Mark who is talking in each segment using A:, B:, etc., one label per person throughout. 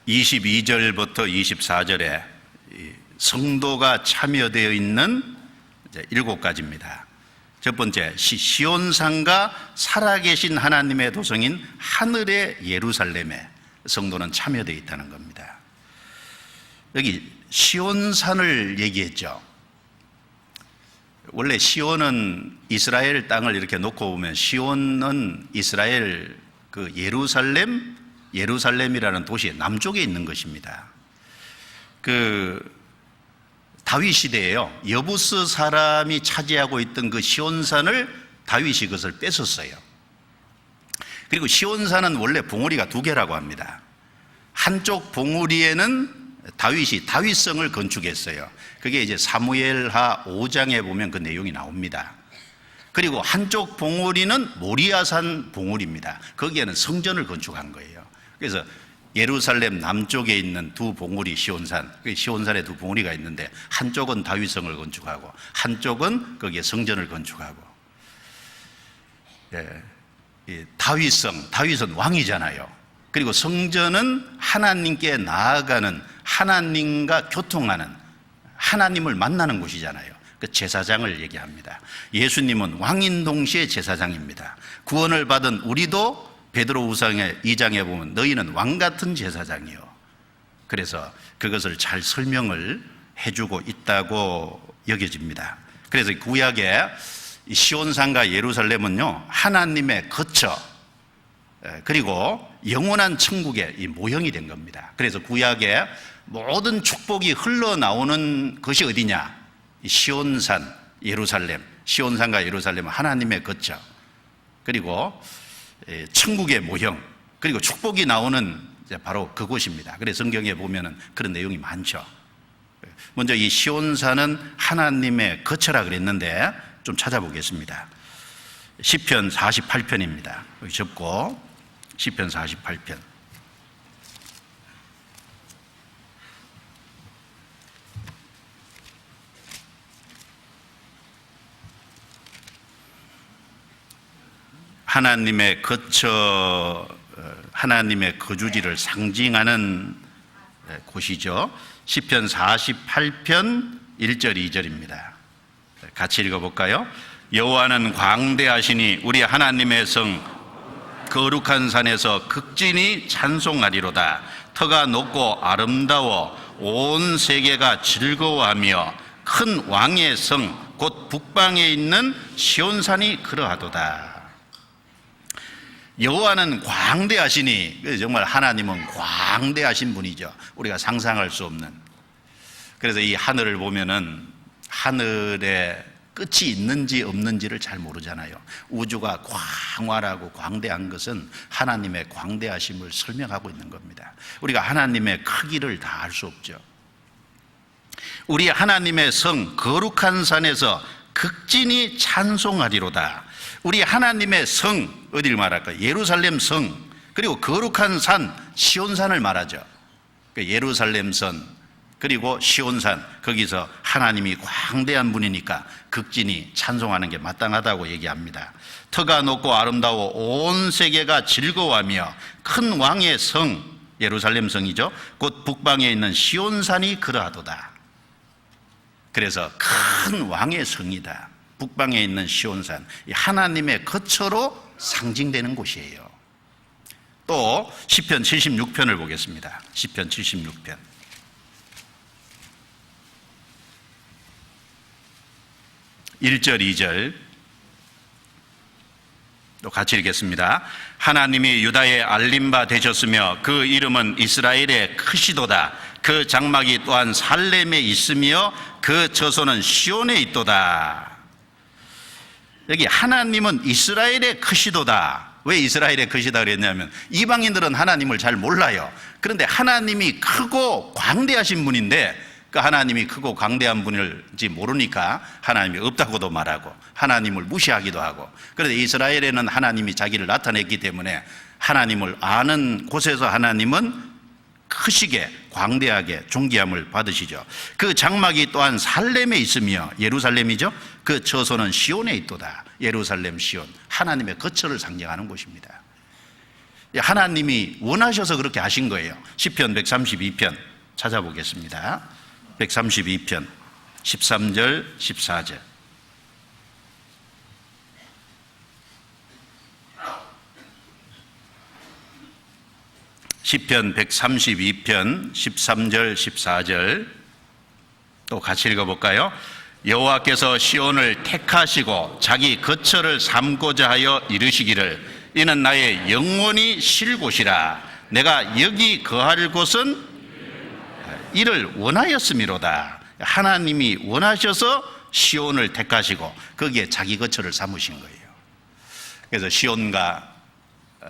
A: 22절부터 24절에 성도가 참여되어 있는 7가지입니다. 첫 번째, 시온산과 살아계신 하나님의 도성인 하늘의 예루살렘에 성도는 참여되어 있다는 겁니다. 여기 시온산을 얘기했죠. 원래 시온은 이스라엘 땅을 이렇게 놓고 보면 시온은 이스라엘 그 예루살렘이라는 도시의 남쪽에 있는 것입니다. 그 다윗 시대에요, 여부스 사람이 차지하고 있던 그 시온산을 다윗이 그것을 뺏었어요. 그리고 시온산은 원래 봉우리가 2개라고 합니다. 한쪽 봉우리에는 다윗이 다윗성을 건축했어요. 그게 이제 사무엘하 5장에 보면 그 내용이 나옵니다. 그리고 한쪽 봉우리는 모리아산 봉우리입니다. 거기에는 성전을 건축한 거예요. 그래서 예루살렘 남쪽에 있는 2 봉우리 시온산, 시온산에 2 봉우리가 있는데 한쪽은 다윗성을 건축하고 한쪽은 거기에 성전을 건축하고. 다윗은 왕이잖아요. 그리고 성전은 하나님께 나아가는, 하나님과 교통하는, 하나님을 만나는 곳이잖아요. 그 제사장을 얘기합니다. 예수님은 왕인 동시에 제사장입니다. 구원을 받은 우리도 베드로후서 2장에 보면 너희는 왕같은 제사장이요. 그래서 그것을 잘 설명을 해주고 있다고 여겨집니다. 그래서 구약의 시온산과 예루살렘은요, 하나님의 거처, 그리고 영원한 천국의 이 모형이 된 겁니다. 그래서 구약의 모든 축복이 흘러나오는 것이 어디냐? 시온산, 예루살렘, 시온산과 예루살렘은 하나님의 거처, 그리고 천국의 모형, 그리고 축복이 나오는 바로 그곳입니다. 그래서 성경에 보면은 그런 내용이 많죠. 먼저 이 시온산은 하나님의 거처라 그랬는데 좀 찾아보겠습니다. 시편 48편입니다. 여기 접고 시편 48편. 하나님의 거처, 하나님의 거주지를 상징하는 곳이죠. 시편 48편 1절 2절입니다. 같이 읽어볼까요? 여호와는 광대하시니 우리 하나님의 성 거룩한 산에서 극진히 찬송하리로다. 터가 높고 아름다워 온 세계가 즐거워하며 큰 왕의 성 곧 북방에 있는 시온산이 그러하도다. 여호와는 광대하시니, 정말 하나님은 광대하신 분이죠. 우리가 상상할 수 없는. 그래서 이 하늘을 보면은 하늘에 끝이 있는지 없는지를 잘 모르잖아요. 우주가 광활하고 광대한 것은 하나님의 광대하심을 설명하고 있는 겁니다. 우리가 하나님의 크기를 다 알 수 없죠. 우리 하나님의 성 거룩한 산에서 극진히 찬송하리로다. 우리 하나님의 성, 어디를 말할까요? 예루살렘 성, 그리고 거룩한 산 시온산을 말하죠. 예루살렘 선, 그리고 시온산, 거기서 하나님이 광대한 분이니까 극진히 찬송하는 게 마땅하다고 얘기합니다. 터가 높고 아름다워 온 세계가 즐거워하며 큰 왕의 성, 예루살렘 성이죠. 곧 북방에 있는 시온산이 그러하도다. 그래서 큰 왕의 성이다. 북방에 있는 시온산, 하나님의 거처로 상징되는 곳이에요. 또 시편 76편을 보겠습니다. 시편 76편. (1절) (2절) 또 같이 읽겠습니다. 하나님이 유다의 알림바 되셨으며 그 이름은 이스라엘의 크시도다. 그 장막이 또한 살렘에 있으며 그 처소는 시온에 있도다. 여기 하나님은 이스라엘의 크시도다. 왜 이스라엘의 크시다 그랬냐면 이방인들은 하나님을 잘 몰라요. 그런데 하나님이 크고 광대하신 분인데 그 하나님이 크고 광대한 분인지 모르니까 하나님이 없다고도 말하고 하나님을 무시하기도 하고, 그런데 이스라엘에는 하나님이 자기를 나타냈기 때문에 하나님을 아는 곳에서 하나님은 크시게 광대하게 존귀함을 받으시죠. 그 장막이 또한 살렘에 있으며, 예루살렘이죠. 그 처소는 시온에 있도다. 예루살렘 시온, 하나님의 거처를 상징하는 곳입니다. 하나님이 원하셔서 그렇게 하신 거예요. 시편 132편 찾아보겠습니다. 132편 13절 14절. 시편 132편 13절 14절 또 같이 읽어볼까요? 여호와께서 시온을 택하시고 자기 거처를 삼고자 하여 이르시기를 이는 나의 영원히 쉴 곳이라 내가 여기 거할 곳은 이를 원하였음이로다. 하나님이 원하셔서 시온을 택하시고 거기에 자기 거처를 삼으신 거예요. 그래서 시온과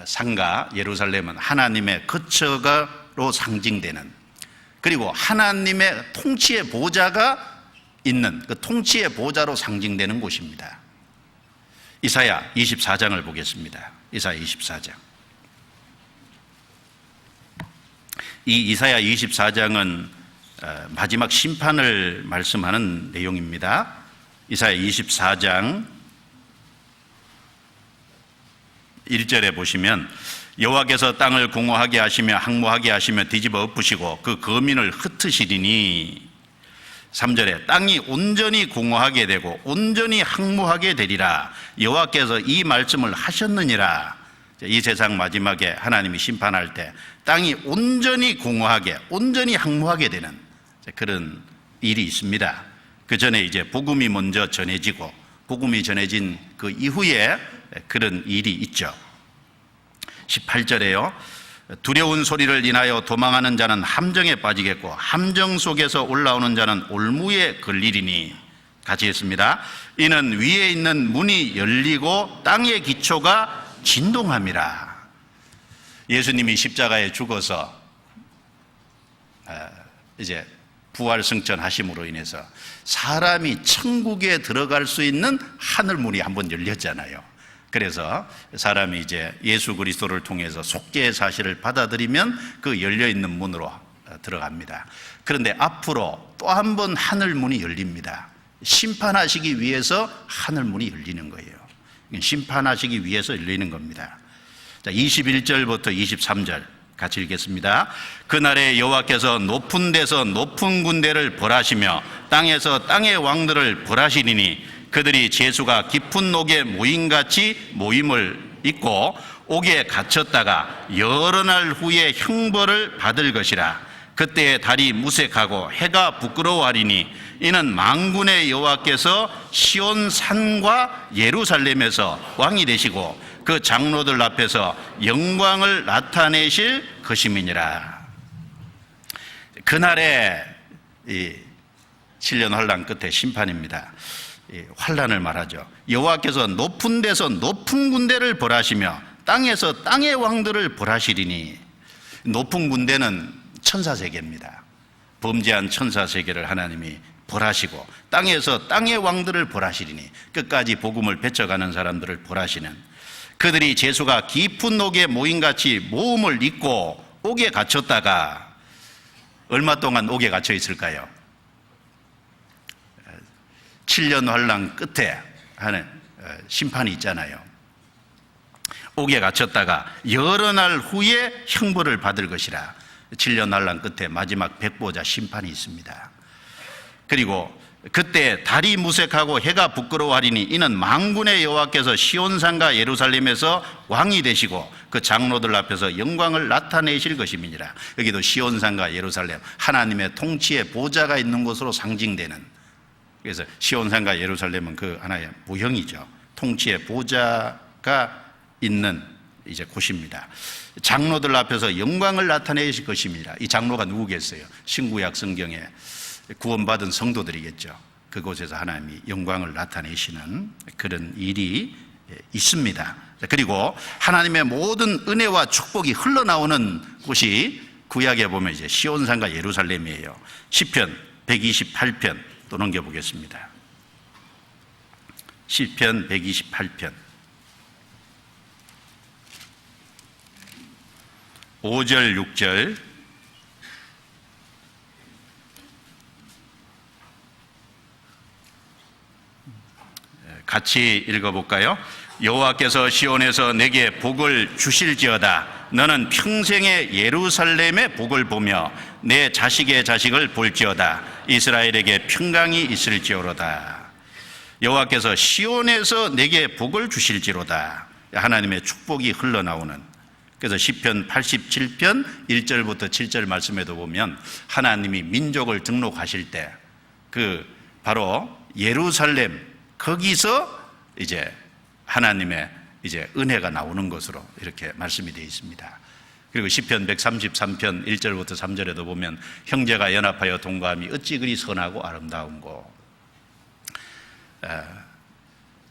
A: 상가 예루살렘은 하나님의 거처가로 상징되는, 그리고 하나님의 통치의 보좌가 있는 그 통치의 보좌로 상징되는 곳입니다. 이사야 24장을 보겠습니다. 이사야 24장. 이 이사야 24장은 마지막 심판을 말씀하는 내용입니다. 이사야 24장 1절에 보시면 여호와께서 땅을 공허하게 하시며 항모하게 하시며 뒤집어 엎으시고 그 거민을 흩으시리니, 3절에 땅이 온전히 공허하게 되고 온전히 항모하게 되리라. 여호와께서 이 말씀을 하셨느니라. 이 세상 마지막에 하나님이 심판할 때 땅이 온전히 공허하게 온전히 항모하게 되는 그런 일이 있습니다. 그 전에 이제 복음이 먼저 전해지고 복음이 전해진 그 이후에 그런 일이 있죠. 18절에요. 두려운 소리를 인하여 도망하는 자는 함정에 빠지겠고 함정 속에서 올라오는 자는 올무에 걸리리니, 같이 했습니다. 이는 위에 있는 문이 열리고 땅의 기초가 진동함이라. 예수님이 십자가에 죽어서 이제 부활승천하심으로 인해서 사람이 천국에 들어갈 수 있는 하늘문이 한번 열렸잖아요. 그래서 사람이 이제 예수 그리스도를 통해서 속죄의 사실을 받아들이면 그 열려있는 문으로 들어갑니다. 그런데 앞으로 또 한 번 하늘문이 열립니다. 심판하시기 위해서 하늘문이 열리는 거예요. 심판하시기 위해서 열리는 겁니다. 자, 21절부터 23절 같이 읽겠습니다. 그날에 여호와께서 높은 데서 높은 군대를 벌하시며 땅에서 땅의 왕들을 벌하시리니 그들이 재수가 깊은 옥에 모임같이 모임을 잇고 옥에 갇혔다가 여러 날 후에 형벌을 받을 것이라. 그때에 달이 무색하고 해가 부끄러워하리니 이는 만군의 여호와께서 시온 산과 예루살렘에서 왕이 되시고 그 장로들 앞에서 영광을 나타내실 것임이니라. 그날에 이 7년 환란 끝에 심판입니다. 환란을 말하죠. 여호와께서 높은 데서 높은 군대를 벌하시며 땅에서 땅의 왕들을 벌하시리니, 높은 군대는 천사세계입니다. 범죄한 천사세계를 하나님이 벌하시고 땅에서 땅의 왕들을 벌하시리니, 끝까지 복음을 배쳐가는 사람들을 벌하시는, 그들이 재수가 깊은 옥에 모임같이 모음을 잇고 옥에 갇혔다가 얼마 동안 옥에 갇혀 있을까요? 7년 환란 끝에 하는 심판이 있잖아요. 옥에 갇혔다가 여러 날 후에 형벌을 받을 것이라. 7년 환란 끝에 마지막 백보자 심판이 있습니다. 그리고 그때 달이 무색하고 해가 부끄러워하리니 이는 만군의 여호와께서 시온산과 예루살렘에서 왕이 되시고 그 장로들 앞에서 영광을 나타내실 것임이니라. 여기도 시온산과 예루살렘, 하나님의 통치의 보좌가 있는 곳으로 상징되는, 그래서 시온산과 예루살렘은 그 하나의 모형이죠. 통치의 보좌가 있는 이제 곳입니다. 장로들 앞에서 영광을 나타내실 것입니다. 이 장로가 누구겠어요? 신구약 성경에 구원받은 성도들이겠죠. 그곳에서 하나님이 영광을 나타내시는 그런 일이 있습니다. 그리고 하나님의 모든 은혜와 축복이 흘러나오는 곳이 구약에 보면 이제 시온산과 예루살렘이에요. 시편 128편 또 넘겨보겠습니다. 시편 128편 5절 6절 같이 읽어볼까요? 여호와께서 시온에서 내게 복을 주실지어다. 너는 평생에 예루살렘의 복을 보며 내 자식의 자식을 볼지어다. 이스라엘에게 평강이 있을지어로다. 여호와께서 시온에서 내게 복을 주실지로다. 하나님의 축복이 흘러나오는, 그래서 시편 87편 1절부터 7절 말씀에도 보면 하나님이 민족을 등록하실 때 그 바로 예루살렘, 거기서 이제 하나님의 이제 은혜가 나오는 것으로 이렇게 말씀이 되어 있습니다. 그리고 시편 133편 1절부터 3절에도 보면 형제가 연합하여 동거함이 어찌 그리 선하고 아름다운고,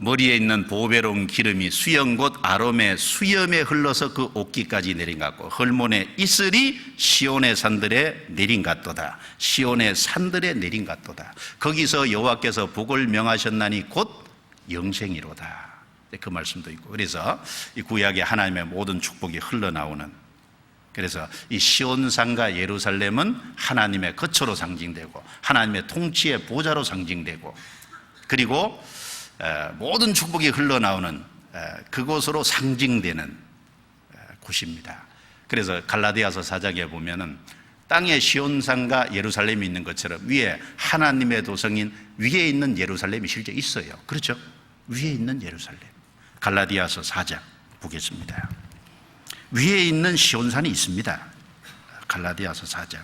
A: 머리에 있는 보배로운 기름이 수염 곧 아롬의 수염에 흘러서 그 옥기까지 내린 것 같고, 헐몬의 이슬이 시온의 산들에 내린 같도다. 시온의 산들에 내린 같도다. 거기서 여호와께서 복을 명하셨나니 곧 영생이로다. 그 말씀도 있고, 그래서 이 구약의 하나님의 모든 축복이 흘러나오는, 그래서 이 시온산과 예루살렘은 하나님의 거처로 상징되고 하나님의 통치의 보좌로 상징되고, 그리고 모든 축복이 흘러나오는 그곳으로 상징되는 곳입니다. 그래서 갈라디아서 4장에 보면은 땅에 시온산과 예루살렘이 있는 것처럼 위에 하나님의 도성인 위에 있는 예루살렘이 실제 있어요. 그렇죠? 위에 있는 예루살렘. 갈라디아서 4장 보겠습니다. 위에 있는 시온산이 있습니다. 갈라디아서 4장.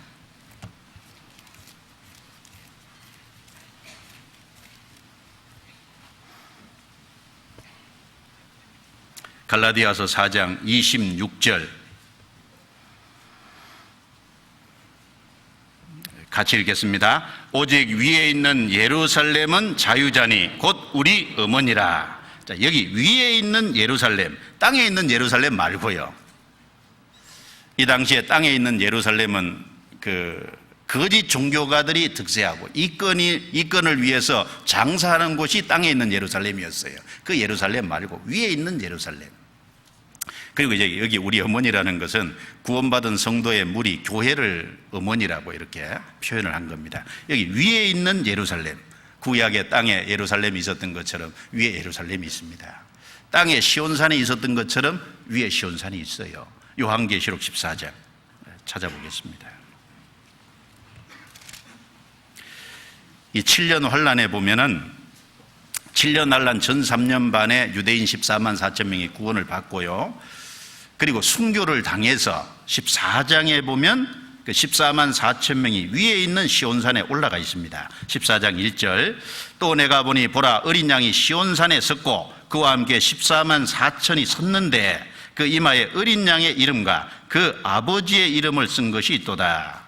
A: 갈라디아서 4장 26절 같이 읽겠습니다. 오직 위에 있는 예루살렘은 자유자니 곧 우리 어머니라. 자, 여기 위에 있는 예루살렘, 땅에 있는 예루살렘 말고요. 이 당시에 땅에 있는 예루살렘은 거짓 종교가들이 득세하고 이권을 위해서 장사하는 곳이 땅에 있는 예루살렘이었어요. 그 예루살렘 말고 위에 있는 예루살렘. 그리고 이제 여기 우리 어머니라는 것은 구원받은 성도의 무리, 교회를 어머니라고 이렇게 표현을 한 겁니다. 여기 위에 있는 예루살렘, 구약의 땅에 예루살렘이 있었던 것처럼 위에 예루살렘이 있습니다. 땅에 시온산이 있었던 것처럼 위에 시온산이 있어요. 요한계시록 14장 찾아보겠습니다. 이 7년 환란에 보면은 7년 환란 전 3년 반에 유대인 14만 4천 명이 구원을 받고요. 그리고 순교를 당해서 14장에 보면 그 14만 4천 명이 위에 있는 시온산에 올라가 있습니다. 14장 1절 또 내가 보니 보라 어린 양이 시온산에 섰고 그와 함께 14만 4천이 섰는데 그 이마에 어린 양의 이름과 그 아버지의 이름을 쓴 것이 있도다.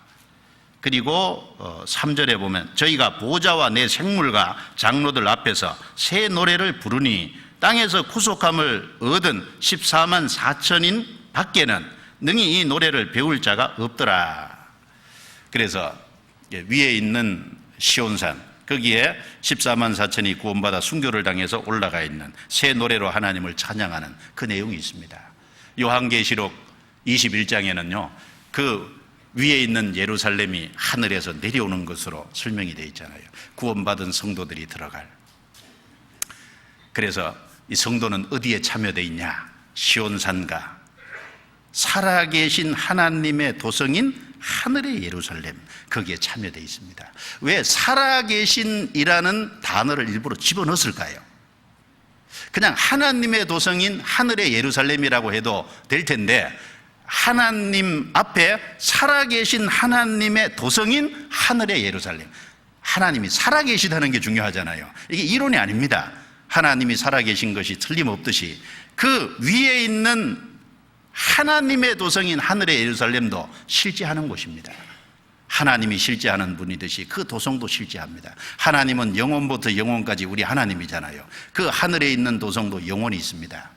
A: 그리고 3절에 보면 저희가 보좌와 내 생물과 장로들 앞에서 새 노래를 부르니 땅에서 구속함을 얻은 14만 4천인 밖에는 능히 이 노래를 배울 자가 없더라. 그래서 위에 있는 시온산, 거기에 14만 4천이 구원받아 순교를 당해서 올라가 있는 새 노래로 하나님을 찬양하는 그 내용이 있습니다. 요한계시록 21장에는요 그 위에 있는 예루살렘이 하늘에서 내려오는 것으로 설명이 되어 있잖아요. 구원받은 성도들이 들어갈. 그래서 이 성도는 어디에 참여되어 있냐? 시온산과 살아계신 하나님의 도성인 하늘의 예루살렘, 거기에 참여되어 있습니다. 왜 살아계신이라는 단어를 일부러 집어넣었을까요? 그냥 하나님의 도성인 하늘의 예루살렘이라고 해도 될 텐데 하나님 앞에 살아계신 하나님의 도성인 하늘의 예루살렘, 하나님이 살아계시다는 게 중요하잖아요. 이게 이론이 아닙니다. 하나님이 살아계신 것이 틀림없듯이 그 위에 있는 하나님의 도성인 하늘의 예루살렘도 실제하는 곳입니다. 하나님이 실제하는 분이듯이 그 도성도 실제합니다. 하나님은 영원부터 영원까지 우리 하나님이잖아요. 그 하늘에 있는 도성도 영원히 있습니다.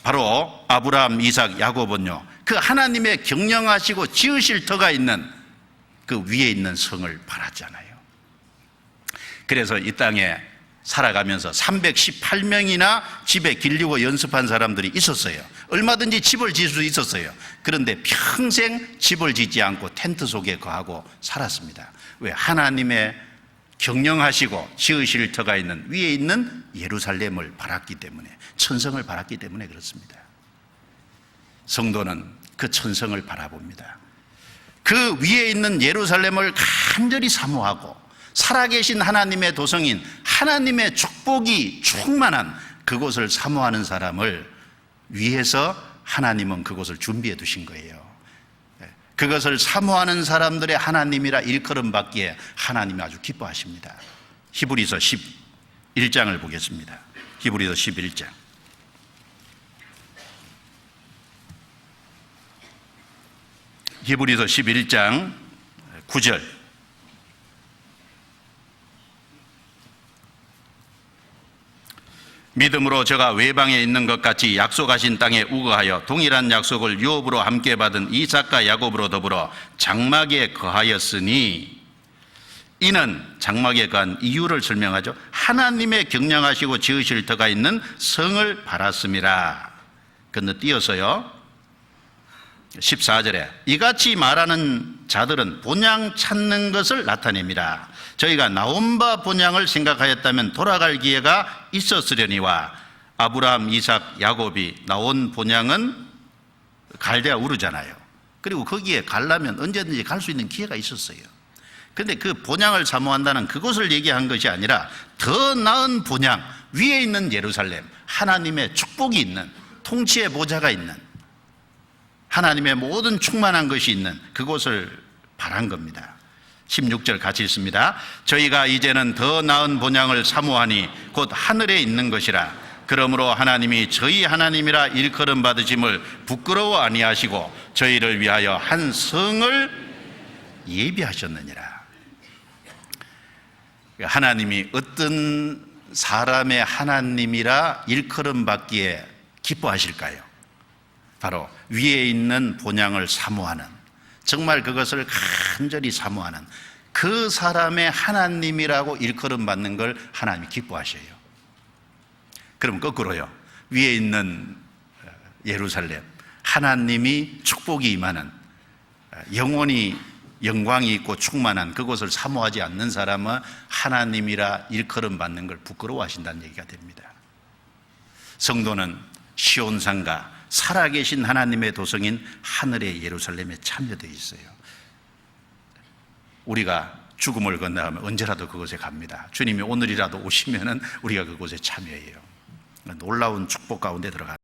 A: 바로 아브라함, 이삭, 야곱은요 그 하나님의 경영하시고 지으실 터가 있는 그 위에 있는 성을 바랐잖아요. 그래서 이 땅에 살아가면서 318명이나 집에 길르고 연습한 사람들이 있었어요. 얼마든지 집을 지을 수 있었어요. 그런데 평생 집을 짓지 않고 텐트 속에 거하고 살았습니다. 왜? 하나님의 경영하시고 지으실 터가 있는 위에 있는 예루살렘을 바랐기 때문에, 천성을 바랐기 때문에 그렇습니다. 성도는 그 천성을 바라봅니다. 그 위에 있는 예루살렘을 간절히 사모하고 살아계신 하나님의 도성인 하나님의 축복이 충만한 그곳을 사모하는 사람을 위해서 하나님은 그곳을 준비해 두신 거예요. 그것을 사모하는 사람들의 하나님이라 일컬음 받기에 하나님이 아주 기뻐하십니다. 히브리서 11장을 보겠습니다. 히브리서 11장. 히브리서 11장 9절. 믿음으로 저가 외방에 있는 것 같이 약속하신 땅에 우거하여 동일한 약속을 유업으로 함께 받은 이삭과 야곱으로 더불어 장막에 거하였으니, 이는 장막에 거한 이유를 설명하죠. 하나님의 경영하시고 지으실 터가 있는 성을 바랐음이라. 건너뛰어서요 14절에 이같이 말하는 자들은 본향 찾는 것을 나타냅니다. 저희가 나온 바 본향을 생각하였다면 돌아갈 기회가 있었으려니와, 아브라함, 이삭, 야곱이 나온 본향은 갈대아 우르잖아요. 그리고 거기에 가려면 언제든지 갈 수 있는 기회가 있었어요. 그런데 그 본향을 사모한다는 그것을 얘기한 것이 아니라 더 나은 본향, 위에 있는 예루살렘, 하나님의 축복이 있는, 통치의 보좌가 있는, 하나님의 모든 충만한 것이 있는 그곳을 바란 겁니다. 16절 같이 읽습니다. 저희가 이제는 더 나은 본향을 사모하니 곧 하늘에 있는 것이라. 그러므로 하나님이 저희 하나님이라 일컬음 받으심을 부끄러워 아니하시고 저희를 위하여 한 성을 예비하셨느니라. 하나님이 어떤 사람의 하나님이라 일컬음 받기에 기뻐하실까요? 바로 위에 있는 본향을 사모하는, 정말 그것을 간절히 사모하는 그 사람의 하나님이라고 일컬음 받는 걸 하나님이 기뻐하셔요. 그럼 거꾸로요, 위에 있는 예루살렘, 하나님이 축복이 임하는, 영원히 영광이 있고 충만한 그곳을 사모하지 않는 사람은 하나님이라 일컬음 받는 걸 부끄러워하신다는 얘기가 됩니다. 성도는 시온산과 살아계신 하나님의 도성인 하늘의 예루살렘에 참여되어 있어요. 우리가 죽음을 건너가면 언제라도 그곳에 갑니다. 주님이 오늘이라도 오시면은 우리가 그곳에 참여해요. 놀라운 축복 가운데 들어가